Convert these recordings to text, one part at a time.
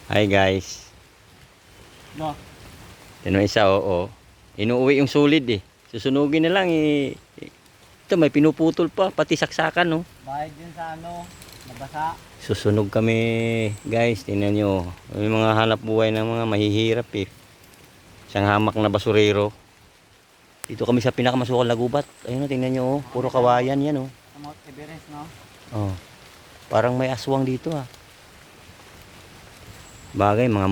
Hi guys. No. Yan isa, oo. Inuuwi yung sulid eh. Susunugin na lang eh. Ito may pinuputol pa, pati saksakan no. Bayad din sa ano, nabasa. Susunog kami guys, tingnan nyo. Yung mga hanap buhay ng mga mahihirap eh. Isang hamak na basurero. Dito kami sa pinakamasukal na gubat. Ayun o, tingnan nyo oh. Puro kawayan yan oh. Sa Mount Everest, no? Oh. Parang may aswang dito ah. Bagay, mga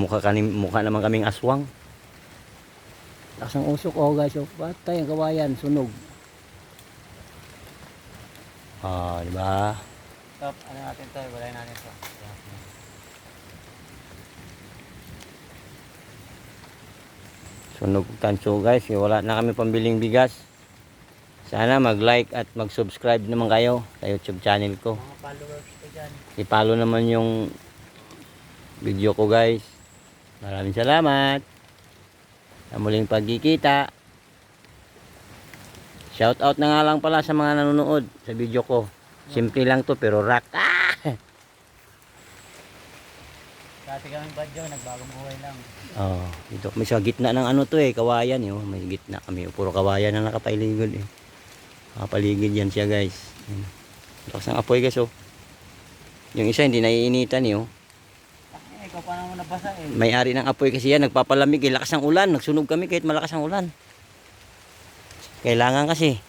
mukha naman kaming aswang. Lakas ng usok oh guys oh. Batay ang kawayan, sunog. Ah, di ba? Stop, ano natin to, walay natin to. Sunog tanso guys, wala na kami pambiling bigas. Sana mag-like at mag-subscribe naman kayo sa YouTube channel ko. Mga followers ko dyan. I-follow naman yung video ko guys. Maraming salamat sa muling pagkikita. Shout out na nga lang pala sa mga nanonood sa video ko. Simple lang to pero rock. Dati kami badyo, nagbagong buhay lang. Oh, dito kami sa gitna ng ano to eh, kawayan eh. Oh. May gitna kami, puro kawayan na nakapaligid eh. Nakapaligid yan siya guys. Lakas ng apoy guys oh. Yung isa hindi naiinitan eh oh. Ikaw pa naman nabasa eh. May-ari ng apoy kasi yan, nagpapalamig eh. Lakas ng ulan, nagsunog kami kahit malakas ang ulan. Kailangan kasi